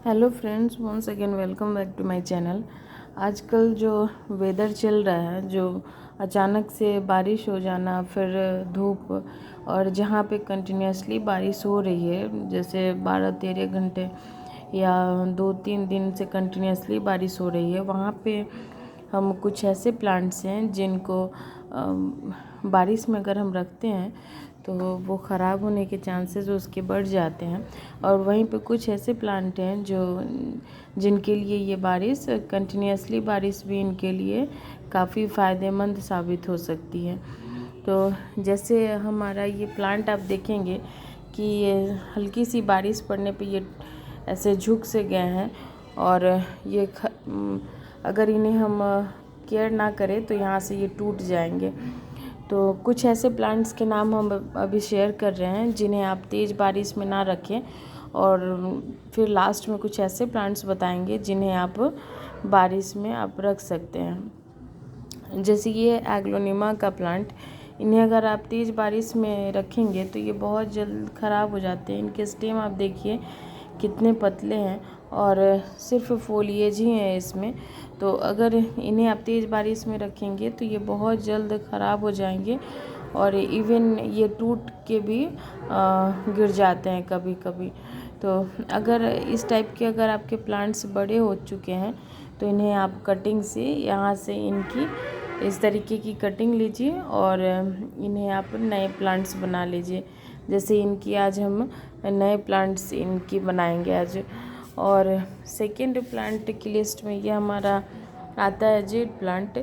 Hello friends, once again welcome back to my channel. आजकल जो weather चल रहा है, जो अचानक से बारिश हो जाना, फिर धूप, और जहाँ पे कंटिन्यूसली बारिश हो रही है, जैसे 12-13 घंटे या 2-3 दिन से कंटिन्यूसली बारिश हो रही है, वहाँ पे हम कुछ ऐसे प्लांट्स हैं जिनको बारिश में अगर हम रखते हैं तो वो ख़राब होने के चांसेस उसके बढ़ जाते हैं। और वहीं पे कुछ ऐसे प्लांट हैं जो जिनके लिए ये बारिश कंटिन्यूसली बारिश भी इनके लिए काफ़ी फ़ायदेमंद साबित हो सकती है। तो जैसे हमारा ये प्लांट आप देखेंगे कि ये हल्की सी बारिश पड़ने पे ये ऐसे झुक से गए हैं, और ये अगर इन्हें हम केयर ना करें तो यहाँ से ये टूट जाएंगे। तो कुछ ऐसे प्लांट्स के नाम हम अभी शेयर कर रहे हैं जिन्हें आप तेज़ बारिश में ना रखें, और फिर लास्ट में कुछ ऐसे प्लांट्स बताएंगे जिन्हें आप बारिश में आप रख सकते हैं। जैसे ये एग्लोनिमा का प्लांट, इन्हें अगर आप तेज़ बारिश में रखेंगे तो ये बहुत जल्द ख़राब हो जाते हैं। इनके स्टेम आप देखिए कितने पतले हैं, और सिर्फ फोलिएज ही है इसमें। तो अगर इन्हें आप तेज़ बारिश में रखेंगे तो ये बहुत जल्द ख़राब हो जाएंगे, और इवन ये टूट के भी गिर जाते हैं कभी कभी। तो अगर इस टाइप के अगर आपके प्लांट्स बड़े हो चुके हैं तो इन्हें आप कटिंग से यहाँ से इनकी इस तरीके की कटिंग लीजिए, और इन्हें आप नए प्लांट्स बना लीजिए। जैसे इनकी आज हम नए प्लांट्स इनकी बनाएंगे आज। और सेकंड प्लांट की लिस्ट में ये हमारा आता है जेड प्लांट।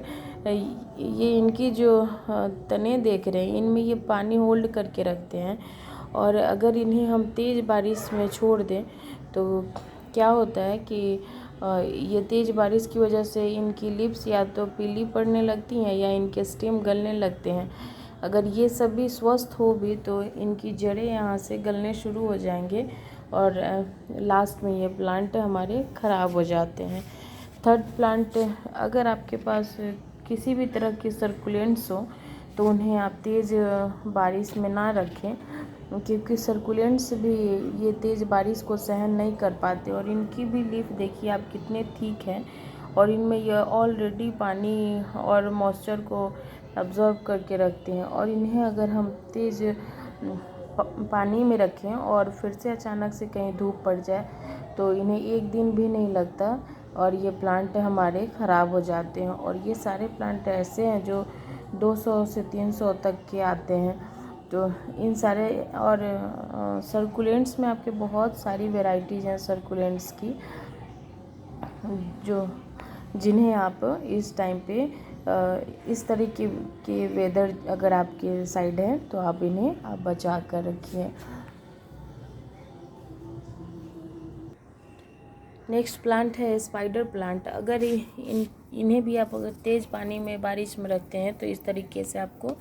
ये इनकी जो तने देख रहे हैं, इनमें ये पानी होल्ड करके रखते हैं, और अगर इन्हें हम तेज़ बारिश में छोड़ दें तो क्या होता है कि ये तेज़ बारिश की वजह से इनकी लिप्स या तो पीली पड़ने लगती हैं या इनके स्टेम गलने लगते हैं। अगर ये सभी स्वस्थ हो भी तो इनकी जड़ें यहाँ से गलने शुरू हो जाएंगे, और लास्ट में ये प्लांट हमारे ख़राब हो जाते हैं। थर्ड प्लांट, अगर आपके पास किसी भी तरह के सर्कुलेंट्स हो तो उन्हें आप तेज़ बारिश में ना रखें, क्योंकि सर्कुलेंट्स भी ये तेज़ बारिश को सहन नहीं कर पाते। और इनकी भी लीफ देखिए आप कितने ठीक हैं, और इनमें यह ऑलरेडी पानी और मॉइस्चर को अब्जॉर्ब करके रखते हैं। और इन्हें अगर हम तेज़ पानी में रखें और फिर से अचानक से कहीं धूप पड़ जाए तो इन्हें एक दिन भी नहीं लगता और ये प्लांट हमारे ख़राब हो जाते हैं। और ये सारे प्लांट ऐसे हैं जो 200 से 300 तक के आते हैं। तो इन सारे और सर्कुलेंट्स में आपके बहुत सारी वैरायटीज़ हैं सर्कुलेंट्स की, जो जिन्हें आप इस टाइम पे इस तरीके के वेदर अगर आपके साइड है तो आप इन्हें आप बचा कर रखिए। नेक्स्ट प्लांट है स्पाइडर प्लांट। अगर इन्हें भी आप अगर तेज़ पानी में बारिश में रखते हैं तो इस तरीके से आपको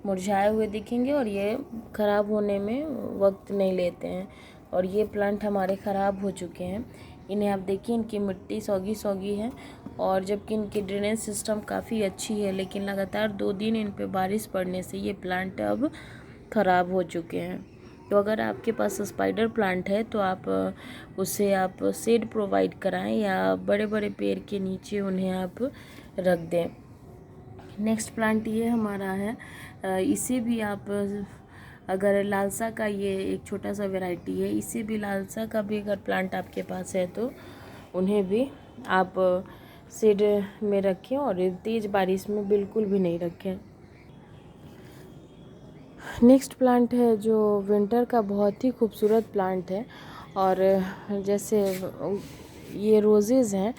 मुरझाए हुए दिखेंगे, और ये ख़राब होने में वक्त नहीं लेते हैं। और ये प्लांट हमारे ख़राब हो चुके हैं। इन्हें आप देखिए इनकी मिट्टी सौगी सौगी है, और जबकि इनकी ड्रेनेज सिस्टम काफ़ी अच्छी है, लेकिन लगातार 2 दिन इन पे बारिश पड़ने से ये प्लांट अब ख़राब हो चुके हैं। तो अगर आपके पास स्पाइडर प्लांट है तो आप उसे आप शेड प्रोवाइड कराएं या बड़े बड़े पेड़ के नीचे उन्हें आप रख दें। नेक्स्ट प्लांट ये हमारा है, इसे भी आप अगर लालसा का, ये एक छोटा सा वैरायटी है, इसे भी लालसा का भी अगर प्लांट आपके पास है तो उन्हें भी आप शेड में रखें और तेज़ बारिश में बिल्कुल भी नहीं रखें। नेक्स्ट प्लांट है जो विंटर का बहुत ही खूबसूरत प्लांट है, और जैसे ये रोजेज़ हैं,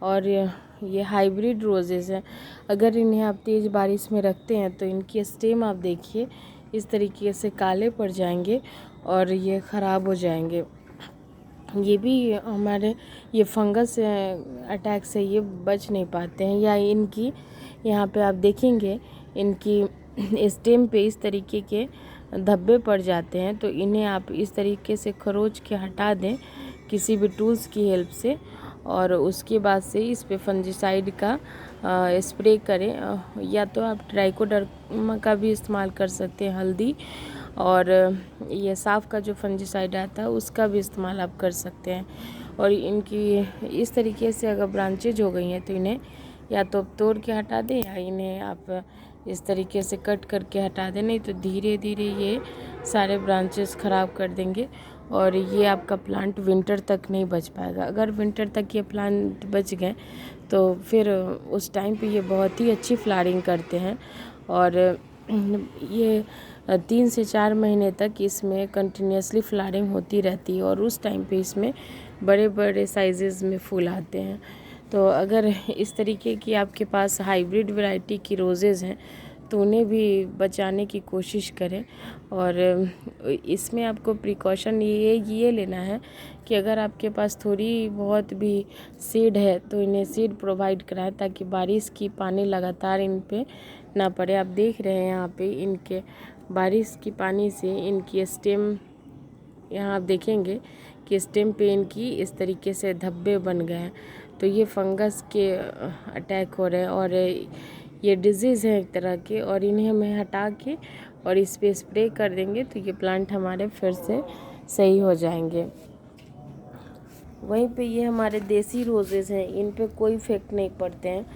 और ये हाइब्रिड रोजेज़ हैं। अगर इन्हें आप तेज़ बारिश में रखते हैं तो इनकी स्टेम आप देखिए इस तरीके से काले पड़ जाएंगे और ये ख़राब हो जाएंगे। ये भी हमारे ये फंगस अटैक से ये बच नहीं पाते हैं, या इनकी यहाँ पे आप देखेंगे इनकी स्टेम पे इस तरीके के धब्बे पड़ जाते हैं। तो इन्हें आप इस तरीके से खरोच के हटा दें किसी भी टूल्स की हेल्प से, और उसके बाद से इस पे फंजीसाइड का स्प्रे करें, या तो आप ट्राइकोडर्मा का भी इस्तेमाल कर सकते हैं, हल्दी, और ये साफ का जो फंजीसाइड आता है उसका भी इस्तेमाल आप कर सकते हैं। और इनकी इस तरीके से अगर ब्रांचेज हो गई हैं तो इन्हें या तो आप तोड़ के हटा दें या इन्हें आप इस तरीके से कट करके हटा दें, नहीं तो धीरे धीरे ये सारे ब्रांचेस ख़राब कर देंगे और ये आपका प्लांट विंटर तक नहीं बच पाएगा। अगर विंटर तक ये प्लांट बच गए तो फिर उस टाइम पे ये बहुत ही अच्छी फ्लावरिंग करते हैं और ये 3 से 4 महीने तक इसमें कंटिन्यूसली फ्लावरिंग होती रहती है और उस टाइम पे इसमें बड़े बड़े साइजेस में फूल आते हैं। तो अगर इस तरीके की आपके पास हाइब्रिड वैरायटी की रोज़ेज़ हैं तो उन्हें भी बचाने की कोशिश करें। और इसमें आपको प्रिकॉशन ये लेना है कि अगर आपके पास थोड़ी बहुत भी सीड है तो इन्हें सीड प्रोवाइड कराएं ताकि बारिश की पानी लगातार इन पे ना पड़े। आप देख रहे हैं यहाँ पे इनके बारिश की पानी से इनकी स्टेम, यहाँ आप देखेंगे कि स्टेम पे इनकी इस तरीके से धब्बे बन गए हैं। तो ये फंगस के अटैक हो रहे हैं और ये डिजीज़ है एक तरह के, और इन्हें हमें हटा के और इस पे स्प्रे कर देंगे तो ये प्लांट हमारे फिर से सही हो जाएंगे। वहीं पे ये हमारे देसी रोजेज़ हैं, इन पे कोई इफेक्ट नहीं पड़ते हैं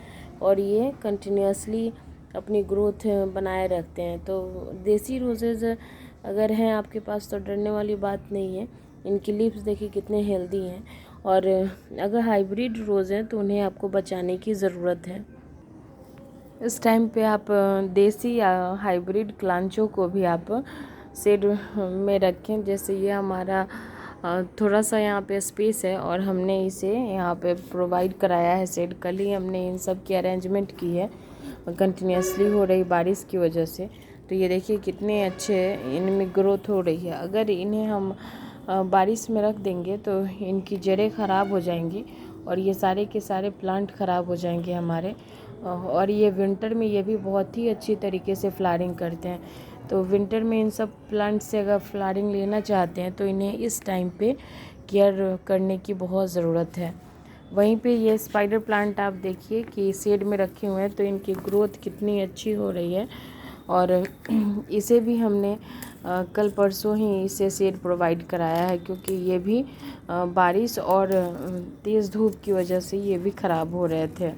और ये कंटिन्यूसली अपनी ग्रोथ बनाए रखते हैं। तो देसी रोजेज़ अगर हैं आपके पास तो डरने वाली बात नहीं है। इनकी लीव्स देखिए कितने हेल्दी हैं और अगर हाइब्रिड रोज़ हैं तो उन्हें आपको बचाने की ज़रूरत है। इस टाइम पे आप देसी या हाइब्रिड क्लांचो को भी आप शेड में रखें। जैसे ये हमारा थोड़ा सा यहाँ पे स्पेस है और हमने इसे यहाँ पे प्रोवाइड कराया है शेड। कल ही हमने इन सब की अरेंजमेंट की है कंटिन्यूसली हो रही बारिश की वजह से। तो ये देखिए कितने अच्छे इनमें ग्रोथ हो रही है। अगर इन्हें हम बारिश में रख देंगे तो इनकी जड़ें ख़राब हो जाएंगी और ये सारे के सारे प्लांट ख़राब हो जाएंगे हमारे। और ये विंटर में ये भी बहुत ही अच्छी तरीके से फ्लावरिंग करते हैं। तो विंटर में इन सब प्लांट से अगर फ्लावरिंग लेना चाहते हैं तो इन्हें इस टाइम पे केयर करने की बहुत ज़रूरत है। वहीं पे ये स्पाइडर प्लांट आप देखिए कि शेड में रखे हुए हैं तो इनकी ग्रोथ कितनी अच्छी हो रही है। और इसे भी हमने कल परसों ही इसे शेड प्रोवाइड कराया है क्योंकि ये भी बारिश और तेज़ धूप की वजह से ये भी ख़राब हो रहे थे।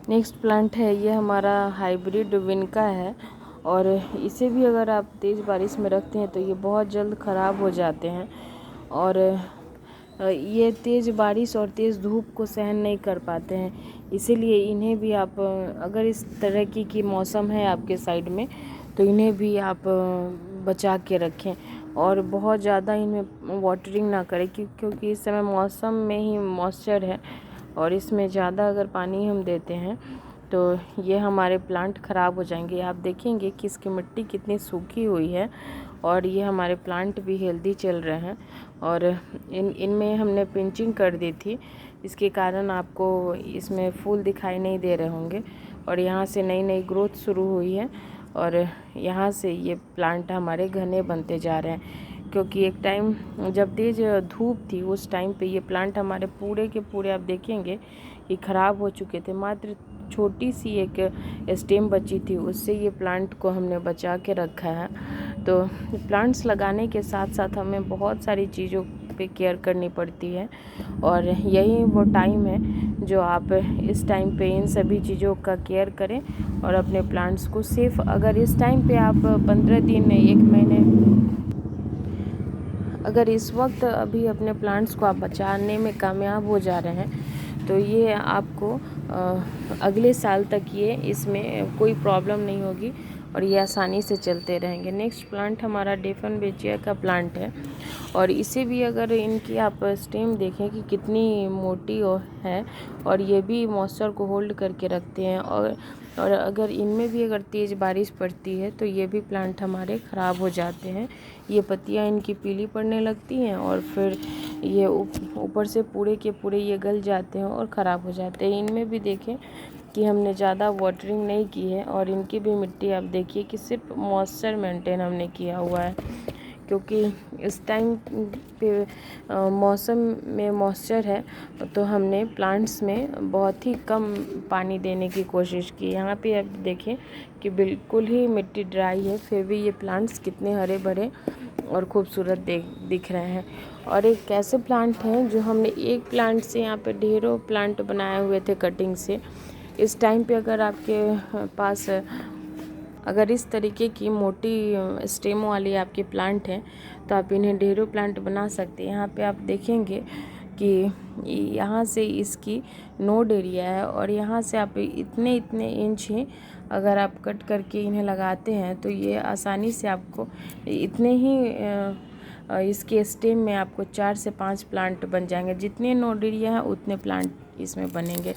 नेक्स्ट प्लांट है ये हमारा हाइब्रिड विनका है और इसे भी अगर आप तेज़ बारिश में रखते हैं तो ये बहुत जल्द ख़राब हो जाते हैं और ये तेज़ बारिश और तेज़ धूप को सहन नहीं कर पाते हैं। इसीलिए इन्हें भी आप अगर इस तरह की मौसम है आपके साइड में तो इन्हें भी आप बचा के रखें और बहुत ज़्यादा इनमें वाटरिंग ना करें क्योंकि इस समय मौसम में ही मॉइस्चर है और इसमें ज़्यादा अगर पानी हम देते हैं तो ये हमारे प्लांट ख़राब हो जाएंगे। आप देखेंगे कि इसकी मिट्टी कितनी सूखी हुई है और ये हमारे प्लांट भी हेल्दी चल रहे हैं। और इनमें हमने पिंचिंग कर दी थी, इसके कारण आपको इसमें फूल दिखाई नहीं दे रहे होंगे और यहाँ से नई नई ग्रोथ शुरू हुई है और यहाँ से ये प्लांट हमारे घने बनते जा रहे हैं। क्योंकि एक टाइम जब तेज़ धूप थी उस टाइम पे ये प्लांट हमारे पूरे के पूरे आप देखेंगे कि ख़राब हो चुके थे। मात्र छोटी सी एक स्टेम बची थी, उससे ये प्लांट को हमने बचा के रखा है। तो प्लांट्स लगाने के साथ साथ हमें बहुत सारी चीज़ों पे केयर करनी पड़ती है और यही वो टाइम है जो आप इस टाइम पे इन सभी चीज़ों का केयर करें और अपने प्लांट्स को सेफ। अगर इस टाइम पे आप 15 दिन 1 महीने अगर इस वक्त अभी अपने प्लांट्स को आप बचाने में कामयाब हो जा रहे हैं तो ये आपको अगले साल तक ये इसमें कोई प्रॉब्लम नहीं होगी और ये आसानी से चलते रहेंगे। नेक्स्ट प्लांट हमारा डेफनबेचिया का प्लांट है और इसे भी अगर इनकी आप स्टेम देखें कि कितनी मोटी है और ये भी मॉइस्चर को होल्ड करके रखते हैं और अगर इनमें भी अगर तेज़ बारिश पड़ती है तो ये भी प्लांट हमारे ख़राब हो जाते हैं। ये पत्तियां इनकी पीली पड़ने लगती हैं और फिर ये ऊपर से पूरे के पूरे ये गल जाते हैं और ख़राब हो जाते हैं। इनमें भी देखें कि हमने ज़्यादा वाटरिंग नहीं की है और इनकी भी मिट्टी आप देखिए कि सिर्फ मॉइस्चर मेंटेन हमने किया हुआ है क्योंकि इस टाइम पे मौसम में मॉइस्चर है, तो हमने प्लांट्स में बहुत ही कम पानी देने की कोशिश की। यहाँ पे आप देखें कि बिल्कुल ही मिट्टी ड्राई है, फिर भी ये प्लांट्स कितने हरे भरे और खूबसूरत दिख रहे हैं। और एक ऐसे प्लांट हैं जो हमने एक प्लांट से यहाँ पे ढेरों प्लांट बनाए हुए थे कटिंग से। इस टाइम पे अगर आपके पास अगर इस तरीके की मोटी स्टेम वाली आपके प्लांट हैं तो आप इन्हें ढेरों प्लांट बना सकते हैं। यहाँ पे आप देखेंगे कि यहाँ से इसकी नोड एरिया है और यहाँ से आप इतने इतने इंच ही अगर आप कट करके इन्हें लगाते हैं तो ये आसानी से आपको इतने ही इसके स्टेम में आपको 4 से 5 प्लांट बन जाएंगे। जितने नोड एरिया है उतने प्लांट इसमें बनेंगे।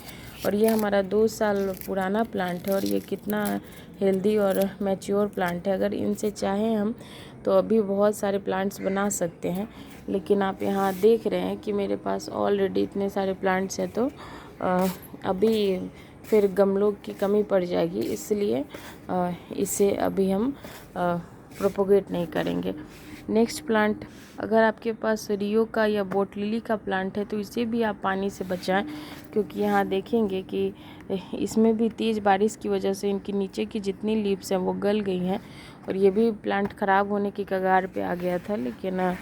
और ये हमारा 2 साल पुराना प्लांट है और ये कितना हेल्दी और मैच्योर प्लांट है। अगर इनसे चाहें हम तो अभी बहुत सारे प्लांट्स बना सकते हैं, लेकिन आप यहाँ देख रहे हैं कि मेरे पास ऑलरेडी इतने सारे प्लांट्स हैं, तो अभी फिर गमलों की कमी पड़ जाएगी, इसलिए इसे अभी हम प्रोपोगेट नहीं करेंगे। नेक्स्ट प्लांट, अगर आपके पास रियो का या बोट लिली का प्लांट है तो इसे भी आप पानी से बचाएं, क्योंकि यहाँ देखेंगे कि इसमें भी तेज़ बारिश की वजह से इनकी नीचे की जितनी लीव्स हैं वो गल गई हैं और ये भी प्लांट ख़राब होने की कगार पे आ गया था। लेकिन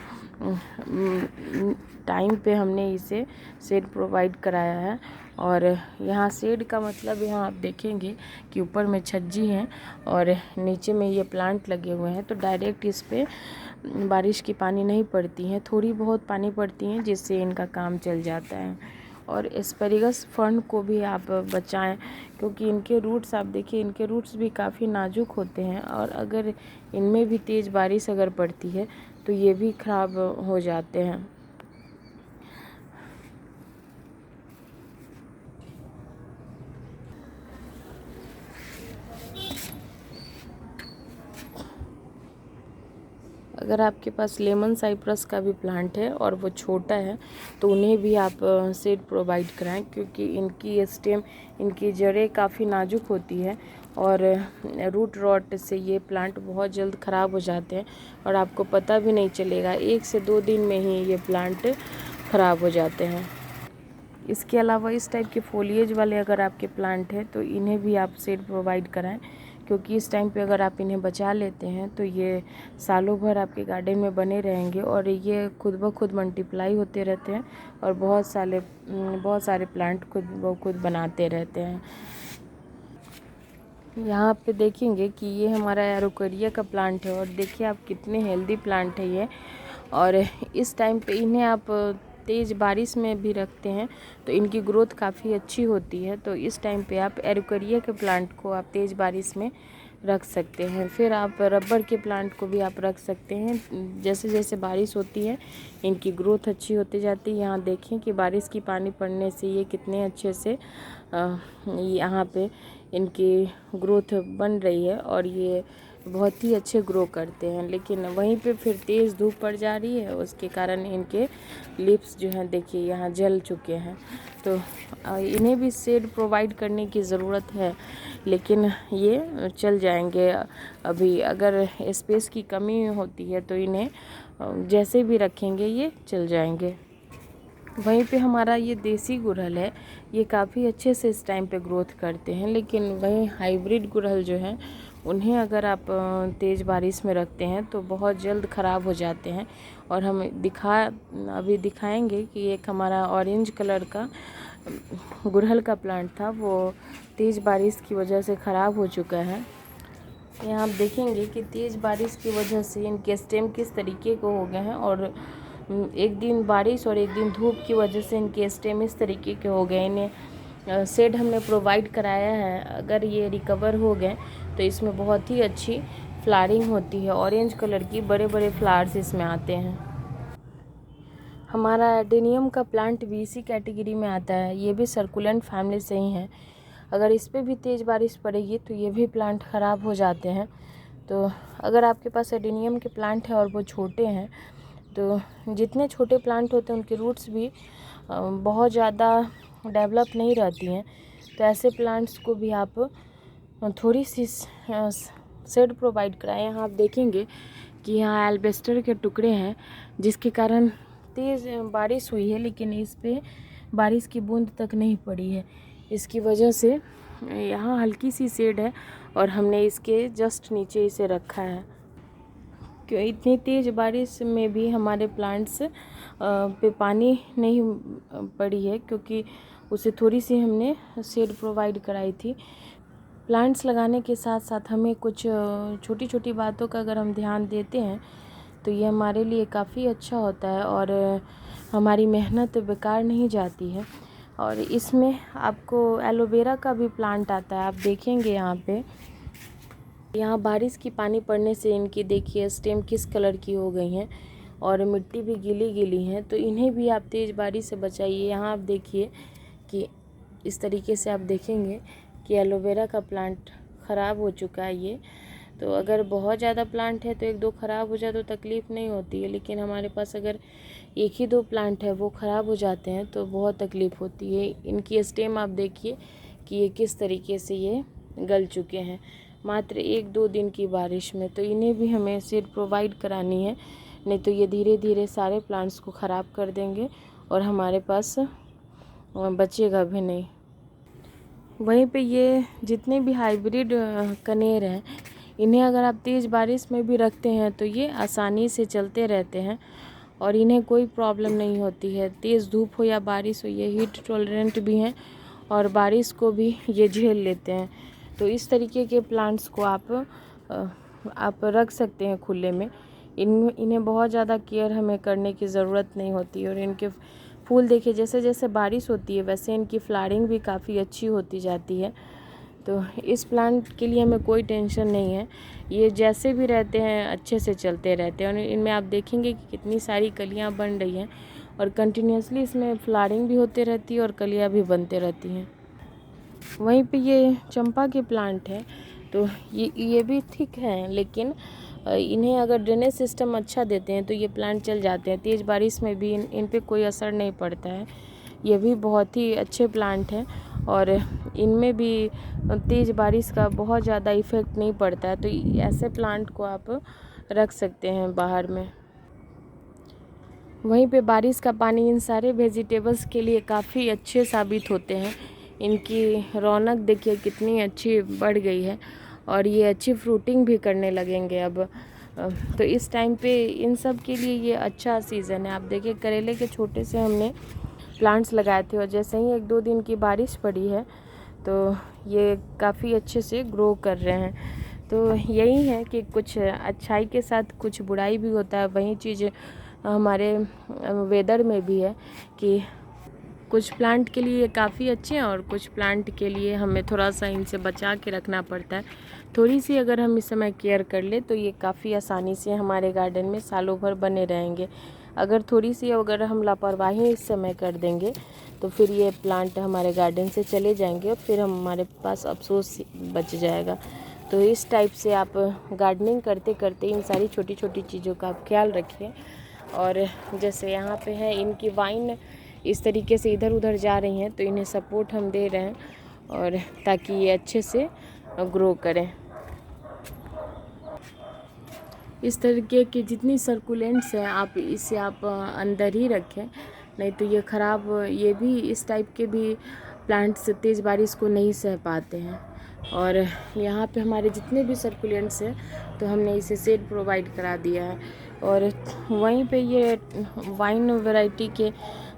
टाइम पे हमने इसे शेड प्रोवाइड कराया है। और यहाँ शेड का मतलब यहाँ आप देखेंगे कि ऊपर में छज्जी है और नीचे में ये प्लांट लगे हुए हैं, तो डायरेक्ट इस पे बारिश की पानी नहीं पड़ती है, थोड़ी बहुत पानी पड़ती है जिससे इनका काम चल जाता है। और एस्पेरेगस फर्न को भी आप बचाएं, क्योंकि इनके रूट्स आप देखिए, इनके रूट्स भी काफ़ी नाजुक होते हैं और अगर इनमें भी तेज़ बारिश अगर पड़ती है तो ये भी ख़राब हो जाते हैं। अगर आपके पास लेमन साइप्रस का भी प्लांट है और वो छोटा है तो उन्हें भी आप सीड प्रोवाइड कराएं, क्योंकि इनकी स्टेम, इनकी जड़ें काफ़ी नाजुक होती है और रूट रॉट से ये प्लांट बहुत जल्द ख़राब हो जाते हैं और आपको पता भी नहीं चलेगा, 1 से 2 दिन में ही ये प्लांट ख़राब हो जाते हैं। इसके अलावा इस टाइप के फोलिएज वाले अगर आपके प्लांट हैं तो इन्हें भी आप सीड प्रोवाइड कराएं, क्योंकि इस टाइम पे अगर आप इन्हें बचा लेते हैं तो ये सालों भर आपके गार्डन में बने रहेंगे और ये खुद ब खुद मल्टीप्लाई होते रहते हैं और बहुत सारे प्लांट खुद ब खुद बनाते रहते हैं। यहाँ पे देखेंगे कि ये हमारा एरोकरिया का प्लांट है और देखिए आप कितने हेल्दी प्लांट है ये। और इस टाइम पे इन्हें आप तेज़ बारिश में भी रखते हैं तो इनकी ग्रोथ काफ़ी अच्छी होती है। तो इस टाइम पे आप एरोकरिया के प्लांट को आप तेज़ बारिश में रख सकते हैं। फिर आप रबर के प्लांट को भी आप रख सकते हैं। जैसे जैसे बारिश होती है इनकी ग्रोथ अच्छी होती जाती है। यहाँ देखें कि बारिश की पानी पड़ने से ये कितने अच्छे से यहाँ पे इनकी ग्रोथ बन रही है और ये बहुत ही अच्छे ग्रो करते हैं। लेकिन वहीं पे फिर तेज़ धूप पड़ जा रही है, उसके कारण इनके लिप्स जो हैं देखिए यहाँ जल चुके हैं। तो इन्हें भी शेड प्रोवाइड करने की ज़रूरत है, लेकिन ये चल जाएंगे। अभी अगर स्पेस की कमी होती है तो इन्हें जैसे भी रखेंगे ये चल जाएंगे। वहीं पे हमारा ये देसी गुड़हल है, ये काफ़ी अच्छे से इस टाइम पे ग्रोथ करते हैं। लेकिन वहीं हाइब्रिड गुड़हल जो हैं उन्हें अगर आप तेज़ बारिश में रखते हैं तो बहुत जल्द ख़राब हो जाते हैं। और हम अभी दिखाएंगे कि एक हमारा ऑरेंज कलर का गुड़हल का प्लांट था, वो तेज़ बारिश की वजह से ख़राब हो चुका है। यहाँ आप देखेंगे कि तेज़ बारिश की वजह से इनके स्टेम किस तरीके को हो गए हैं और एक दिन बारिश और एक दिन धूप की वजह से इनके स्टेम इस तरीके के हो गए। इन्हें शेड हमने प्रोवाइड कराया है, अगर ये रिकवर हो गए तो इसमें बहुत ही अच्छी फ्लावरिंग होती है। ऑरेंज कलर की बड़े बड़े फ्लावर्स इसमें आते हैं। हमारा एडेनियम का प्लांट भी इसी कैटेगरी में आता है, ये भी सर्कुलेंट फैमिली से ही है। अगर इस पर भी तेज़ बारिश पड़ेगी तो ये भी प्लांट ख़राब हो जाते हैं। तो अगर आपके पास एडेनियम के प्लांट है और वो छोटे हैं तो जितने छोटे प्लांट होते हैं उनकी रूट्स भी बहुत ज़्यादा डेवलप नहीं रहती हैं, तो ऐसे प्लांट्स को भी आप थोड़ी सी शेड प्रोवाइड कराएं। यहाँ आप देखेंगे कि यहाँ एल्बेस्टर के टुकड़े हैं, जिसके कारण तेज़ बारिश हुई है लेकिन इस पे बारिश की बूंद तक नहीं पड़ी है। इसकी वजह से यहाँ हल्की सी शेड है और हमने इसके जस्ट नीचे इसे रखा है। क्यों इतनी तेज़ बारिश में भी हमारे प्लांट्स पे पानी नहीं पड़ी है, क्योंकि उसे थोड़ी सी हमने शेड प्रोवाइड कराई थी। प्लांट्स लगाने के साथ साथ हमें कुछ छोटी छोटी बातों का अगर हम ध्यान देते हैं तो ये हमारे लिए काफ़ी अच्छा होता है और हमारी मेहनत बेकार नहीं जाती है। और इसमें आपको एलोवेरा का भी प्लांट आता है, आप देखेंगे यहाँ बारिश की पानी पड़ने से इनकी देखिए स्टेम किस कलर की हो गई हैं और मिट्टी भी गीली गीली है, तो इन्हें भी आप तेज़ बारिश से बचाइए। यहाँ आप देखिए कि इस तरीके से आप देखेंगे कि एलोवेरा का प्लांट ख़राब हो चुका है ये। तो अगर बहुत ज़्यादा प्लांट है तो 1-2 ख़राब हो जाए तो तकलीफ़ नहीं होती है, लेकिन हमारे पास अगर 1 ही 2 प्लांट है वो ख़राब हो जाते हैं तो बहुत तकलीफ़ होती है। इनकी स्टेम आप देखिए कि ये किस तरीके से ये गल चुके हैं मात्र 1-2 दिन की बारिश में। तो इन्हें भी हमें सीड प्रोवाइड करानी है, नहीं तो ये धीरे धीरे सारे प्लांट्स को ख़राब कर देंगे और हमारे पास बचेगा भी नहीं। वहीं पे ये जितने भी हाइब्रिड कनेर हैं, इन्हें अगर आप तेज़ बारिश में भी रखते हैं तो ये आसानी से चलते रहते हैं और इन्हें कोई प्रॉब्लम नहीं होती है। तेज़ धूप हो या बारिश हो, ये हीट टॉलरेंट भी हैं और बारिश को भी ये झेल लेते हैं। तो इस तरीके के प्लांट्स को आप रख सकते हैं खुले में। इन्हें बहुत ज़्यादा केयर हमें करने की ज़रूरत नहीं होती और इनके फूल देखिए जैसे जैसे बारिश होती है वैसे इनकी फ्लावरिंग भी काफ़ी अच्छी होती जाती है। तो इस प्लांट के लिए हमें कोई टेंशन नहीं है, ये जैसे भी रहते हैं अच्छे से चलते रहते हैं और इनमें आप देखेंगे कि कितनी सारी कलियां बन रही हैं और कंटिन्यूसली इसमें फ्लावरिंग भी होते रहती है और कलियां भी बनते रहती हैं। वहीं पे ये चंपा के प्लांट है, तो ये भी ठीक है, लेकिन इन्हें अगर ड्रेनेज सिस्टम अच्छा देते हैं तो ये प्लांट चल जाते हैं। तेज़ बारिश में भी इन पे कोई असर नहीं पड़ता है। ये भी बहुत ही अच्छे प्लांट हैं और इनमें भी तेज़ बारिश का बहुत ज़्यादा इफ़ेक्ट नहीं पड़ता है, तो ऐसे प्लांट को आप रख सकते हैं बाहर में। वहीं पे बारिश का पानी इन सारे वेजिटेबल्स के लिए काफ़ी अच्छे साबित होते हैं। इनकी रौनक देखिए कितनी अच्छी बढ़ गई है और ये अच्छी फ्रूटिंग भी करने लगेंगे अब। तो इस टाइम पे इन सब के लिए ये अच्छा सीज़न है। आप देखिए करेले के छोटे से हमने प्लांट्स लगाए थे और जैसे ही 1-2 दिन की बारिश पड़ी है तो ये काफ़ी अच्छे से ग्रो कर रहे हैं। तो यही है कि कुछ अच्छाई के साथ कुछ बुराई भी होता है। वही चीज़ हमारे वेदर में भी है कि कुछ प्लांट के लिए काफ़ी अच्छे हैं और कुछ प्लांट के लिए हमें थोड़ा सा इनसे बचा के रखना पड़ता है। थोड़ी सी अगर हम इस समय केयर कर ले तो ये काफ़ी आसानी से हमारे गार्डन में सालों भर बने रहेंगे। अगर हम लापरवाही इस समय कर देंगे तो फिर ये प्लांट हमारे गार्डन से चले जाएंगे और फिर हमारे पास अफसोस बच जाएगा। तो इस टाइप से आप गार्डनिंग करते करते इन सारी छोटी छोटी चीज़ों का आप ख्याल रखिए। और जैसे यहाँ पे है इनकी वाइन इस तरीके से इधर उधर जा रही हैं, तो इन्हें सपोर्ट हम दे रहे हैं और ताकि ये अच्छे से ग्रो करें। इस तरीके की जितनी सर्कुलेंट्स हैं आप इसे आप अंदर ही रखें, नहीं तो ये ख़राब, ये भी इस टाइप के भी प्लांट्स तेज़ बारिश को नहीं सह पाते हैं। और यहाँ पे हमारे जितने भी सर्कुलेंट्स हैं तो हमने इसे शेड प्रोवाइड करा दिया है। और वहीं पे ये वाइन वैरायटी के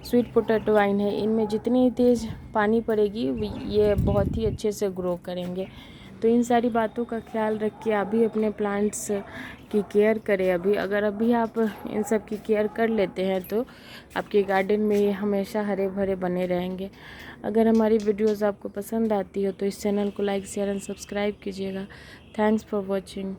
स्वीट पोटैटो वाइन है, इनमें जितनी तेज़ पानी पड़ेगी ये बहुत ही अच्छे से ग्रो करेंगे। तो इन सारी बातों का ख्याल रख के अभी अपने प्लांट्स की केयर करें। अगर आप इन सब की केयर कर लेते हैं तो आपके गार्डन में ये हमेशा हरे भरे बने रहेंगे। अगर हमारी वीडियोस आपको पसंद आती हो तो इस चैनल को लाइक शेयर एंड सब्सक्राइब कीजिएगा। Thanks for watching.